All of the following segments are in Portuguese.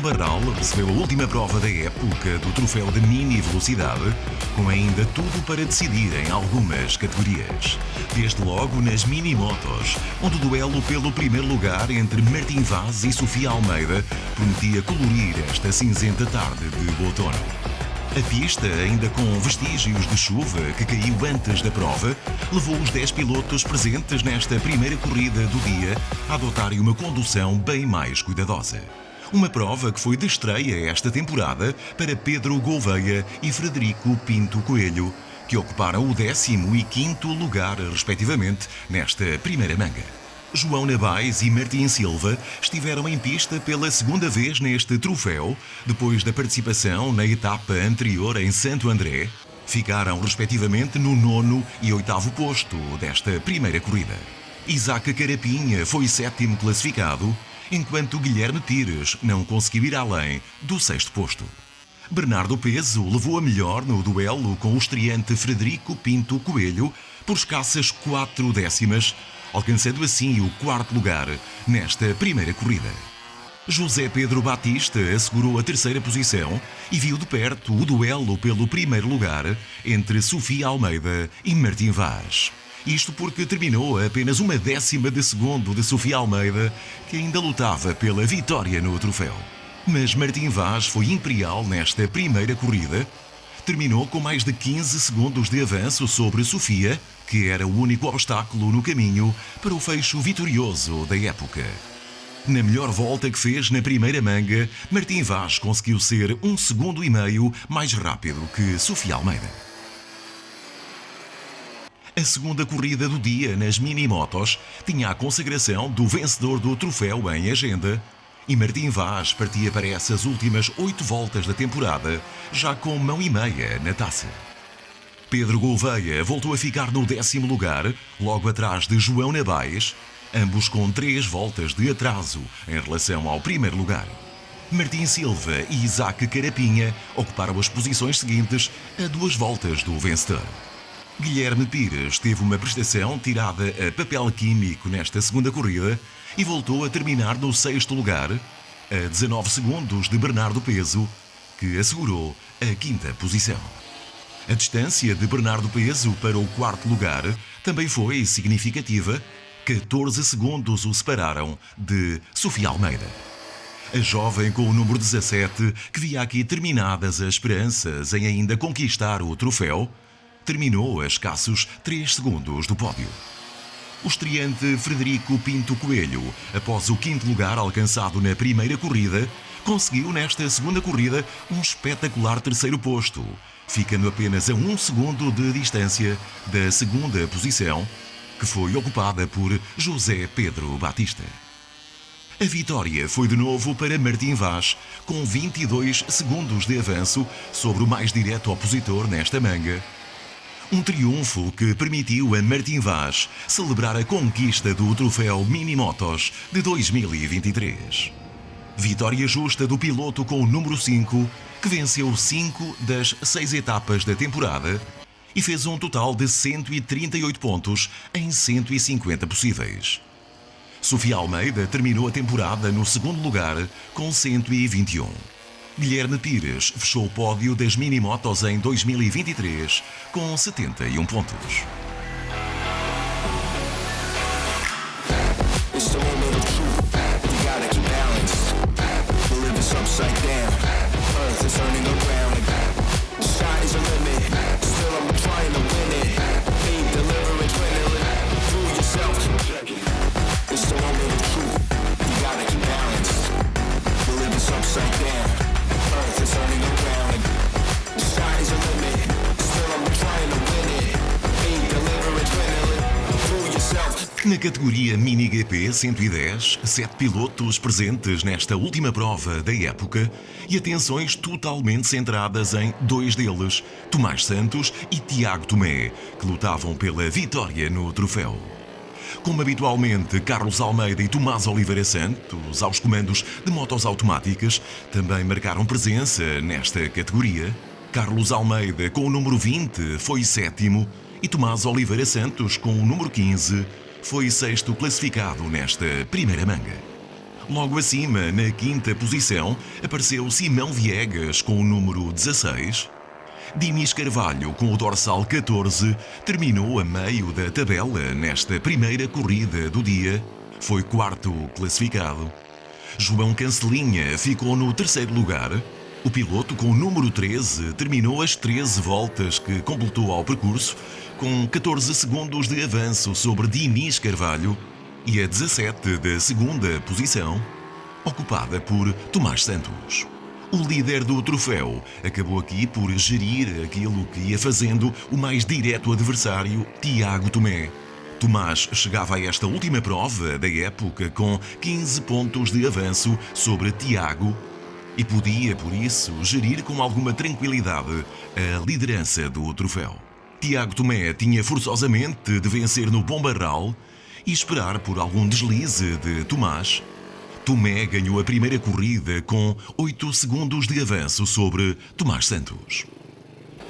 Barral recebeu a última prova da época do troféu de mini velocidade, com ainda tudo para decidir em algumas categorias. Desde logo nas mini-motos, onde o duelo pelo primeiro lugar entre Martim Vaz e Sofia Almeida prometia colorir esta cinzenta tarde de outono. A pista, ainda com vestígios de chuva que caiu antes da prova, levou os 10 pilotos presentes nesta primeira corrida do dia a adotarem uma condução bem mais cuidadosa. Uma prova que foi de estreia esta temporada para Pedro Gouveia e Frederico Pinto Coelho, que ocuparam o 10º e 5º lugar, respectivamente, nesta primeira manga. João Nabais e Martim Silva estiveram em pista pela segunda vez neste troféu, depois da participação na etapa anterior em Santo André. Ficaram, respectivamente, no 9º e 8º posto desta primeira corrida. Isaac Carapinha foi 7º classificado, enquanto Guilherme Pires não conseguiu ir além do 6º posto. Bernardo Peso levou a melhor no duelo com o estreante Frederico Pinto Coelho por escassas 4 décimas, alcançando assim o 4º lugar nesta primeira corrida. José Pedro Batista assegurou a 3ª posição e viu de perto o duelo pelo primeiro lugar entre Sofia Almeida e Martim Vaz. Isto porque terminou a apenas 1/10 de segundo de Sofia Almeida, que ainda lutava pela vitória no troféu. Mas Martim Vaz foi imperial nesta primeira corrida. Terminou com mais de 15 segundos de avanço sobre Sofia, que era o único obstáculo no caminho para o fecho vitorioso da época. Na melhor volta que fez na primeira manga, Martim Vaz conseguiu ser 1,5 segundos mais rápido que Sofia Almeida. A segunda corrida do dia nas mini-motos tinha a consagração do vencedor do troféu em agenda, e Martim Vaz partia para essas últimas 8 voltas da temporada, já com mão e meia na taça. Pedro Gouveia voltou a ficar no 10º lugar, logo atrás de João Nabais, ambos com 3 voltas de atraso em relação ao primeiro lugar. Martim Silva e Isaac Carapinha ocuparam as posições seguintes a 2 voltas do vencedor. Guilherme Pires teve uma prestação tirada a papel químico nesta segunda corrida e voltou a terminar no 6º lugar, a 19 segundos de Bernardo Peso, que assegurou a 5ª posição. A distância de Bernardo Peso para o 4º lugar também foi significativa. 14 segundos o separaram de Sofia Almeida. A jovem com o número 17, que via aqui terminadas as esperanças em ainda conquistar o troféu, terminou a escassos 3 segundos do pódio. O estreante Frederico Pinto Coelho, após o 5º lugar alcançado na primeira corrida, conseguiu nesta segunda corrida um espetacular 3º posto, ficando apenas a 1 segundo de distância da segunda posição, que foi ocupada por José Pedro Batista. A vitória foi de novo para Martim Vaz, com 22 segundos de avanço sobre o mais direto opositor nesta manga. Um triunfo que permitiu a Martim Vaz celebrar a conquista do troféu Mini-Motos de 2023. Vitória justa do piloto com o número 5, que venceu 5 das 6 etapas da temporada e fez um total de 138 pontos em 150 possíveis. Sofia Almeida terminou a temporada no 2º lugar com 121. Guilherme Pires fechou o pódio das mini-motos em 2023 com 71 pontos. Na categoria Mini GP 110, 7 pilotos presentes nesta última prova da época e atenções totalmente centradas em 2 deles, Tomás Santos e Tiago Tomé, que lutavam pela vitória no troféu. Como habitualmente, Carlos Almeida e Tomás Oliveira Santos, aos comandos de motos automáticas, também marcaram presença nesta categoria. Carlos Almeida, com o número 20, foi 7º e Tomás Oliveira Santos, com o número 15, foi 6º classificado nesta primeira manga. Logo acima, na quinta posição, apareceu Simão Viegas com o número 16. Dinis Carvalho, com o dorsal 14, terminou a meio da tabela nesta primeira corrida do dia. Foi quarto classificado. João Cancelinha ficou no terceiro lugar. O piloto com o número 13 terminou as 13 voltas que completou ao percurso, com 14 segundos de avanço sobre Dinis Carvalho e a 17 da segunda posição, ocupada por Tomás Santos. O líder do troféu acabou aqui por gerir aquilo que ia fazendo o mais direto adversário, Tiago Tomé. Tomás chegava a esta última prova da época com 15 pontos de avanço sobre Tiago e podia, por isso, gerir com alguma tranquilidade a liderança do troféu. Tiago Tomé tinha forçosamente de vencer no bom barral e esperar por algum deslize de Tomás. Tomé ganhou a primeira corrida com 8 segundos de avanço sobre Tomás Santos.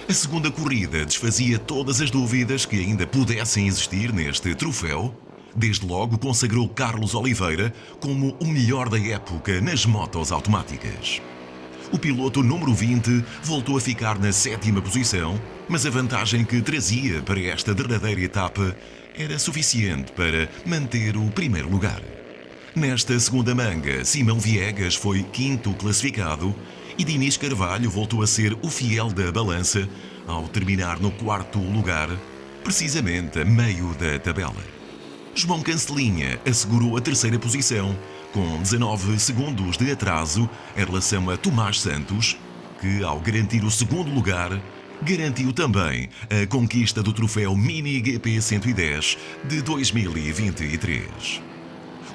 A segunda corrida desfazia todas as dúvidas que ainda pudessem existir neste troféu. Desde logo consagrou Carlos Oliveira como o melhor da época nas motos automáticas. O piloto número 20 voltou a ficar na sétima posição, mas a vantagem que trazia para esta derradeira etapa era suficiente para manter o primeiro lugar. Nesta segunda manga, Simão Viegas foi quinto classificado e Dinis Carvalho voltou a ser o fiel da balança ao terminar no quarto lugar, precisamente a meio da tabela. João Cancelinha assegurou a terceira posição, com 19 segundos de atraso em relação a Tomás Santos, que, ao garantir o segundo lugar, garantiu também a conquista do troféu Mini GP 110 de 2023.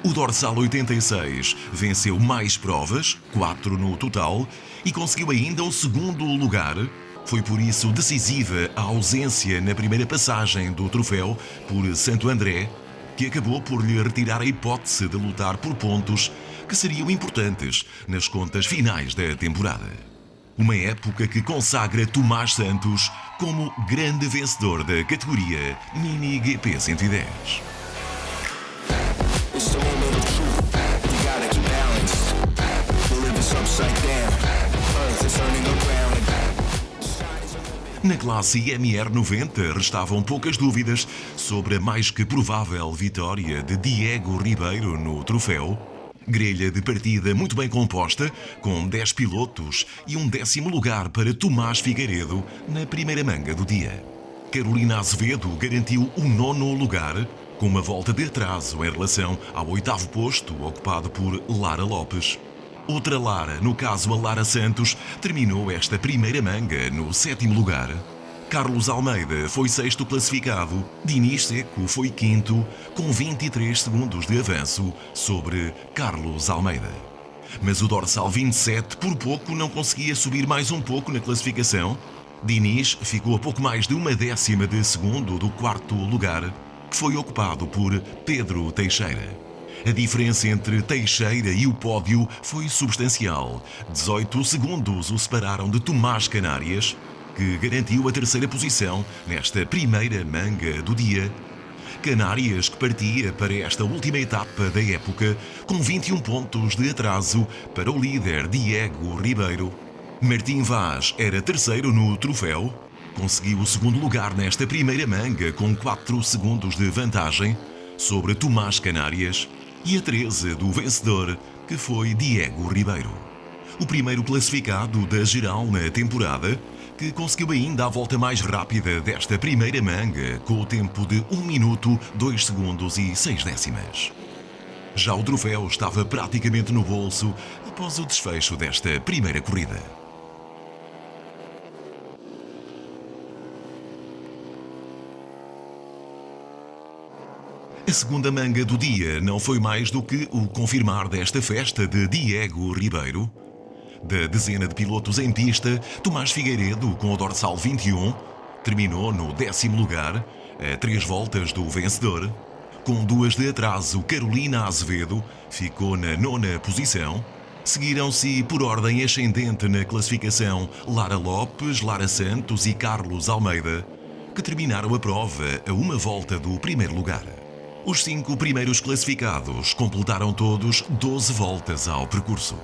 O dorsal 86 venceu mais provas, 4 no total, e conseguiu ainda o segundo lugar. Foi por isso decisiva a ausência na primeira passagem do troféu por Santo André, que acabou por lhe retirar a hipótese de lutar por pontos que seriam importantes nas contas finais da temporada. Uma época que consagra Tomás Santos como grande vencedor da categoria Mini GP 110. Na classe IMR 90 restavam poucas dúvidas sobre a mais que provável vitória de Diego Ribeiro no troféu. Grelha de partida muito bem composta, com 10 pilotos e um 10º lugar para Tomás Figueiredo na primeira manga do dia. Carolina Azevedo garantiu o 9º lugar, com uma volta de atraso em relação ao 8º posto ocupado por Lara Lopes. Outra Lara, no caso a Lara Santos, terminou esta primeira manga no 7º lugar. Carlos Almeida foi 6º classificado. Dinis Seco foi 5º, com 23 segundos de avanço sobre Carlos Almeida. Mas o dorsal 27 por pouco não conseguia subir mais um pouco na classificação. Dinis ficou a pouco mais de uma décima de segundo do 4º lugar, que foi ocupado por Pedro Teixeira. A diferença entre Teixeira e o pódio foi substancial. 18 segundos o separaram de Tomás Canárias, que garantiu a terceira posição nesta primeira manga do dia. Canárias que partia para esta última etapa da época com 21 pontos de atraso para o líder Diego Ribeiro. Martim Vaz era terceiro no troféu, conseguiu o segundo lugar nesta primeira manga com 4 segundos de vantagem sobre Tomás Canárias e a 13 do vencedor, que foi Diego Ribeiro. O primeiro classificado da geral na temporada, que conseguiu ainda a volta mais rápida desta primeira manga, com o tempo de 1 minuto, 2 segundos e 6 décimas. Já o troféu estava praticamente no bolso após o desfecho desta primeira corrida. A segunda manga do dia não foi mais do que o confirmar desta festa de Diego Ribeiro. Da dezena de pilotos em pista, Tomás Figueiredo, com o dorsal 21, terminou no 10º lugar, a 3 voltas do vencedor. Com 2 de atraso, Carolina Azevedo ficou na 9ª posição. Seguiram-se por ordem ascendente na classificação Lara Lopes, Lara Santos e Carlos Almeida, que terminaram a prova a uma volta do primeiro lugar. Os 5 primeiros classificados completaram todos 12 voltas ao percurso.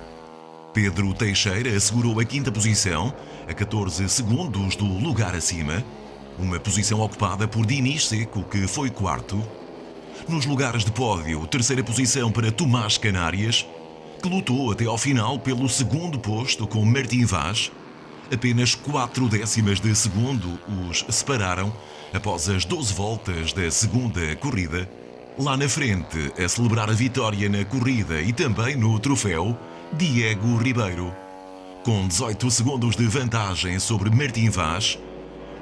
Pedro Teixeira assegurou a 5ª posição, a 14 segundos do lugar acima, uma posição ocupada por Dinis Seco, que foi 4º. Nos lugares de pódio, 3ª posição para Tomás Canárias, que lutou até ao final pelo 2º posto com Martim Vaz. Apenas 4 décimas de segundo os separaram após as 12 voltas da segunda corrida. Lá na frente, a celebrar a vitória na corrida e também no troféu, Diego Ribeiro. Com 18 segundos de vantagem sobre Martim Vaz,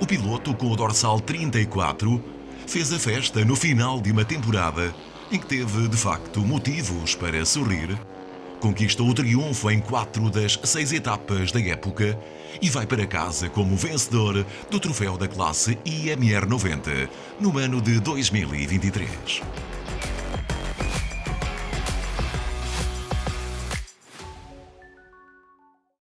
o piloto com o dorsal 34 fez a festa no final de uma temporada em que teve, de facto, motivos para sorrir. Conquistou o triunfo em 4 das 6 etapas da época e vai para casa como vencedor do troféu da classe IMR 90 no ano de 2023.